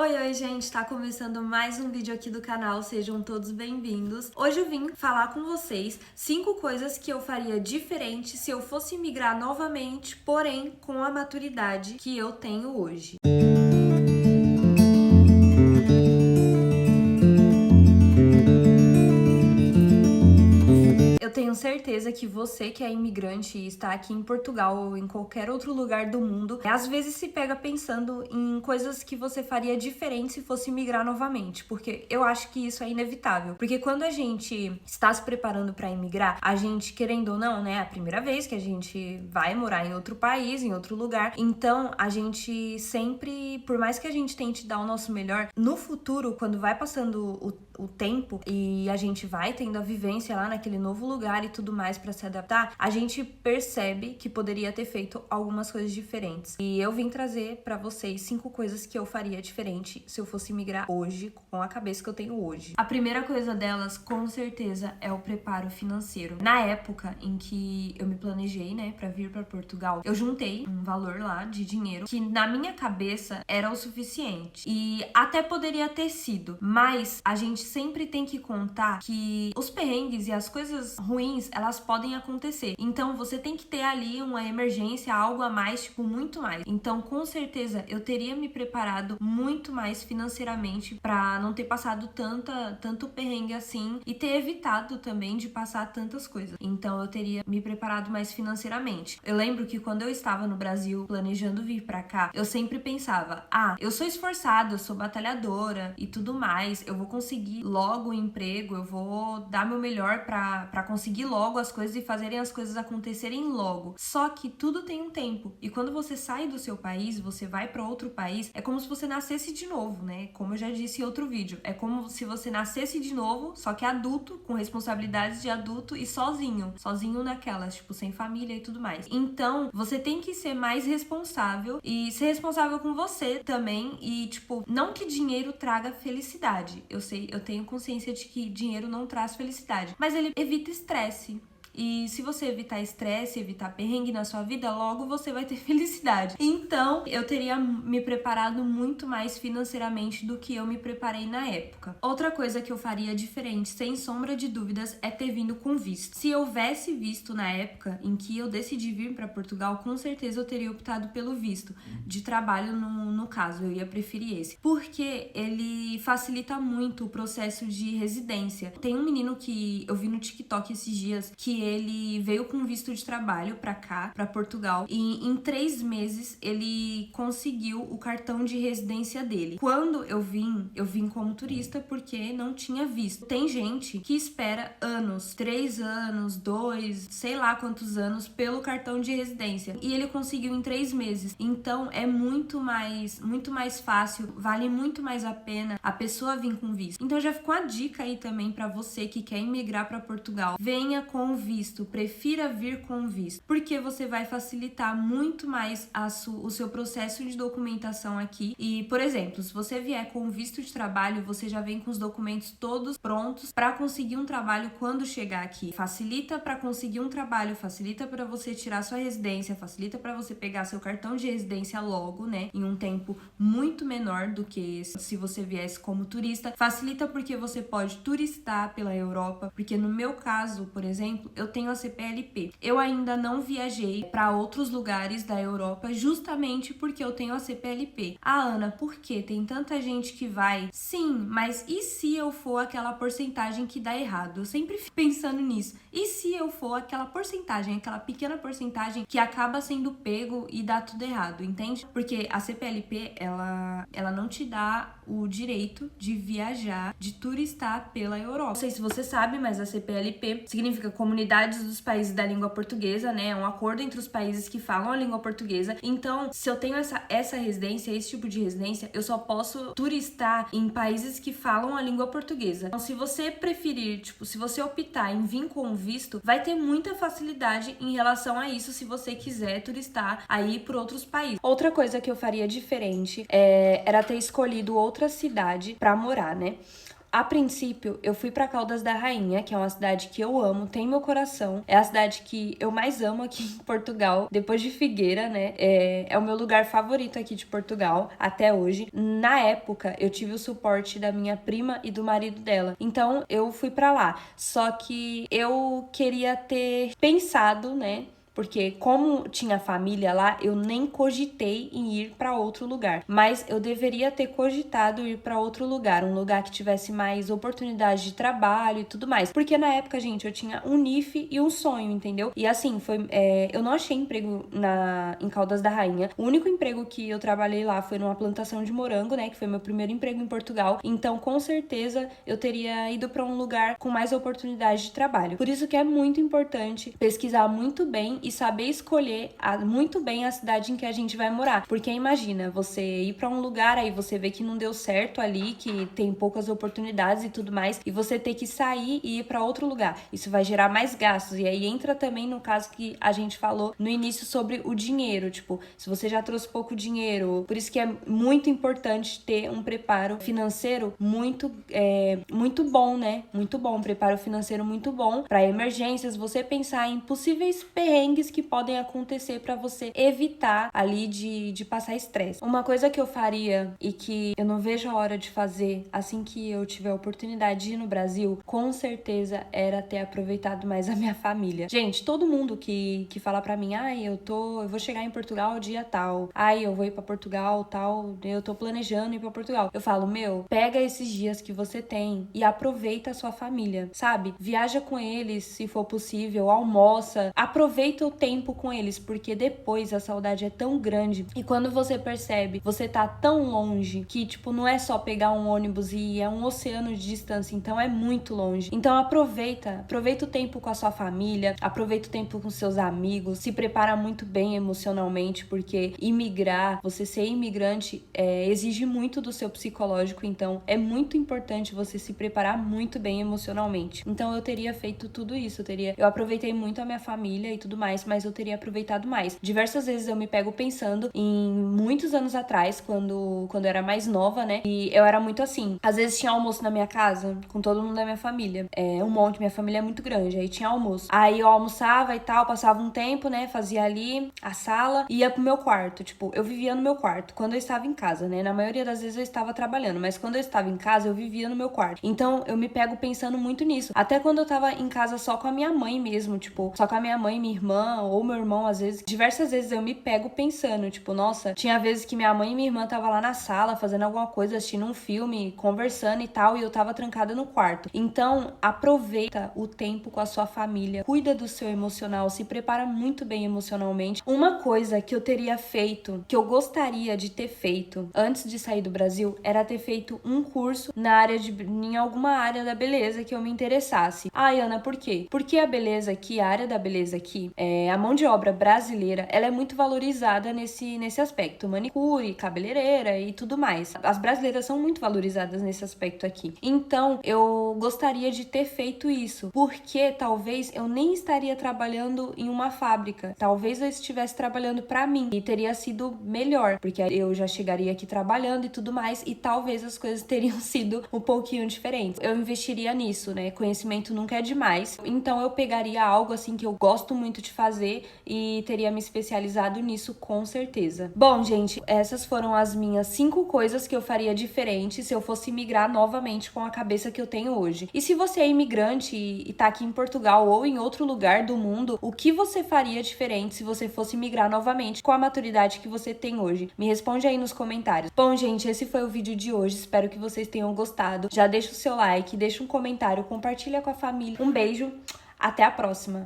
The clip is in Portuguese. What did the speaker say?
Oi, gente, tá começando mais um vídeo aqui do canal, sejam todos bem-vindos. Hoje eu vim falar com vocês 5 coisas que eu faria diferente se eu fosse migrar novamente, porém com a maturidade que eu tenho hoje. Eu tenho certeza que você que é imigrante e está aqui em Portugal ou em qualquer outro lugar do mundo, às vezes se pega pensando em coisas que você faria diferente se fosse migrar novamente, porque eu acho que isso é inevitável. Porque quando a gente está se preparando para imigrar, a gente, querendo ou não, né, é a primeira vez que a gente vai morar em outro país, em outro lugar, então a gente sempre, por mais que a gente tente dar o nosso melhor, no futuro, quando vai passando o tempo e a gente vai tendo a vivência lá naquele novo lugar e tudo mais pra se adaptar, a gente percebe que poderia ter feito algumas coisas diferentes. E eu vim trazer pra vocês 5 coisas que eu faria diferente se eu fosse migrar hoje, com a cabeça que eu tenho hoje. A primeira coisa delas, com certeza, é o preparo financeiro. Na época em que eu me planejei, né, pra vir pra Portugal, eu juntei um valor lá de dinheiro que na minha cabeça era o suficiente. E até poderia ter sido, mas a gente sempre tem que contar que os perrengues e as coisas ruins, elas podem acontecer. Então, você tem que ter ali uma emergência, algo a mais, tipo, muito mais. Então, com certeza, eu teria me preparado muito mais financeiramente pra não ter passado tanto perrengue assim e ter evitado também de passar tantas coisas. Então, eu teria me preparado mais financeiramente. Eu lembro que quando eu estava no Brasil planejando vir pra cá, eu sempre pensava, eu sou esforçada, eu sou batalhadora e tudo mais, eu vou conseguir logo o emprego, eu vou dar meu melhor pra conseguir logo as coisas e fazerem as coisas acontecerem logo. Só que tudo tem um tempo. E quando você sai do seu país, você vai pra outro país, é como se você nascesse de novo, né? Como eu já disse em outro vídeo. É como se você nascesse de novo, só que adulto, com responsabilidades de adulto e sozinho. Sozinho naquelas, tipo, sem família e tudo mais. Então, você tem que ser mais responsável e ser responsável com você também. E, tipo, não que dinheiro traga felicidade. Eu sei, eu tenho consciência de que dinheiro não traz felicidade, mas ele evita estresse. E se você evitar estresse, evitar perrengue na sua vida, logo você vai ter felicidade. Então, eu teria me preparado muito mais financeiramente do que eu me preparei na época. Outra coisa que eu faria diferente, sem sombra de dúvidas, é ter vindo com visto. Se houvesse visto na época em que eu decidi vir para Portugal, com certeza eu teria optado pelo visto de trabalho, no caso, eu ia preferir esse. Porque ele facilita muito o processo de residência. Tem um menino que eu vi no TikTok esses dias que ele veio com visto de trabalho pra cá, pra Portugal, e em 3 meses ele conseguiu o cartão de residência dele. Quando eu vim como turista porque não tinha visto. Tem gente que espera anos, 3 anos, 2, sei lá quantos anos, pelo cartão de residência. E ele conseguiu em 3 meses. Então é muito mais fácil, vale muito mais a pena a pessoa vir com visto. Então já ficou a dica aí também pra você que quer imigrar pra Portugal. Venha com visto, prefira vir com visto, porque você vai facilitar muito mais o seu processo de documentação aqui. E, por exemplo, se você vier com visto de trabalho, você já vem com os documentos todos prontos para conseguir um trabalho quando chegar aqui. Facilita para conseguir um trabalho, facilita para você tirar sua residência, facilita para você pegar seu cartão de residência logo, né, em um tempo muito menor do que se você viesse como turista. Facilita porque você pode turistar pela Europa, porque no meu caso, por exemplo, eu tenho a CPLP. Eu ainda não viajei para outros lugares da Europa justamente porque eu tenho a CPLP. Ana, por que tem tanta gente que vai? Sim, mas e se eu for aquela porcentagem que dá errado? Eu sempre fico pensando nisso. E se eu for aquela porcentagem, aquela pequena porcentagem que acaba sendo pego e dá tudo errado, entende? Porque a CPLP, ela não te dá o direito de viajar, de turistar pela Europa. Não sei se você sabe, mas a CPLP significa Comunidades dos Países da Língua Portuguesa, né? É um acordo entre os países que falam a língua portuguesa. Então, se eu tenho essa residência, esse tipo de residência, eu só posso turistar em países que falam a língua portuguesa. Então, se você preferir, tipo, se você optar em vir com visto, vai ter muita facilidade em relação a isso se você quiser turistar aí por outros países. Outra coisa que eu faria diferente era ter escolhido outra cidade pra morar, né? A princípio, eu fui pra Caldas da Rainha, que é uma cidade que eu amo, tem meu coração. É a cidade que eu mais amo aqui em Portugal, depois de Figueira, né? É o meu lugar favorito aqui de Portugal, até hoje. Na época, eu tive o suporte da minha prima e do marido dela. Então, eu fui pra lá. Só que eu queria ter pensado, né? Porque como tinha família lá, eu nem cogitei em ir para outro lugar. Mas eu deveria ter cogitado ir para outro lugar, um lugar que tivesse mais oportunidade de trabalho e tudo mais. Porque na época, gente, eu tinha um NIF e um sonho, entendeu? E assim, eu não achei emprego em Caldas da Rainha. O único emprego que eu trabalhei lá foi numa plantação de morango, né? Que foi meu primeiro emprego em Portugal. Então, com certeza, eu teria ido para um lugar com mais oportunidade de trabalho. Por isso que é muito importante pesquisar muito bem e saber escolher muito bem a cidade em que a gente vai morar. Porque imagina, você ir pra um lugar, aí você vê que não deu certo ali, que tem poucas oportunidades e tudo mais, e você ter que sair e ir pra outro lugar. Isso vai gerar mais gastos. E aí entra também no caso que a gente falou no início sobre o dinheiro. Tipo, se você já trouxe pouco dinheiro. Por isso que é muito importante ter um preparo financeiro muito bom, né? Muito bom. Um preparo financeiro muito bom pra emergências. Você pensar em possíveis perrengues que podem acontecer para você evitar ali de passar estresse. Uma coisa que eu faria e que eu não vejo a hora de fazer assim que eu tiver a oportunidade de ir no Brasil, com certeza era ter aproveitado mais a minha família. Gente, todo mundo que fala pra mim, eu vou chegar em Portugal dia tal, eu vou ir pra Portugal tal, eu tô planejando ir pra Portugal. Eu falo, pega esses dias que você tem e aproveita a sua família, sabe? Viaja com eles, se for possível, almoça, aproveita o tempo com eles, porque depois a saudade é tão grande e quando você percebe, você tá tão longe que, tipo, não é só pegar um ônibus e ir, é um oceano de distância, então é muito longe. Então aproveita o tempo com a sua família, aproveita o tempo com seus amigos, se prepara muito bem emocionalmente, porque você ser imigrante exige muito do seu psicológico, então é muito importante você se preparar muito bem emocionalmente. Então eu teria feito tudo isso, eu aproveitei muito a minha família e tudo mais, mas eu teria aproveitado mais. Diversas vezes eu me pego pensando em muitos anos atrás, quando eu era mais nova, né? E eu era muito assim. Às vezes tinha almoço na minha casa, com todo mundo da minha família. Minha família é muito grande, aí tinha almoço. Aí eu almoçava e tal, passava um tempo, né? Fazia ali a sala, ia pro meu quarto. Tipo, eu vivia no meu quarto quando eu estava em casa, né? Na maioria das vezes eu estava trabalhando, mas quando eu estava em casa, eu vivia no meu quarto. Então eu me pego pensando muito nisso. Até quando eu tava em casa só com a minha mãe mesmo, tipo, só com a minha mãe, minha irmã ou meu irmão, às vezes, diversas vezes eu me pego pensando, tipo, nossa, tinha vezes que minha mãe e minha irmã tava lá na sala fazendo alguma coisa, assistindo um filme, conversando e tal, e eu tava trancada no quarto. Então, aproveita o tempo com a sua família, cuida do seu emocional, se prepara muito bem emocionalmente. Uma coisa que eu teria feito, que eu gostaria de ter feito antes de sair do Brasil, era ter feito um curso em alguma área da beleza que eu me interessasse. Ana, por quê? Porque a área da beleza aqui, a mão de obra brasileira, ela é muito valorizada nesse aspecto, manicure, cabeleireira e tudo mais. As brasileiras são muito valorizadas nesse aspecto aqui. Então, eu gostaria de ter feito isso, porque talvez eu nem estaria trabalhando em uma fábrica. Talvez eu estivesse trabalhando pra mim e teria sido melhor, porque eu já chegaria aqui trabalhando e tudo mais, e talvez as coisas teriam sido um pouquinho diferentes. Eu investiria nisso, né? Conhecimento nunca é demais. Então, eu pegaria algo assim que eu gosto muito de fazer e teria me especializado nisso com certeza. Bom, gente, essas foram as minhas 5 coisas que eu faria diferente se eu fosse migrar novamente com a cabeça que eu tenho hoje. E se você é imigrante e tá aqui em Portugal ou em outro lugar do mundo, o que você faria diferente se você fosse migrar novamente com a maturidade que você tem hoje? Me responde aí nos comentários. Bom, gente, esse foi o vídeo de hoje. Espero que vocês tenham gostado. Já deixa o seu like, deixa um comentário, compartilha com a família. Um beijo, até a próxima!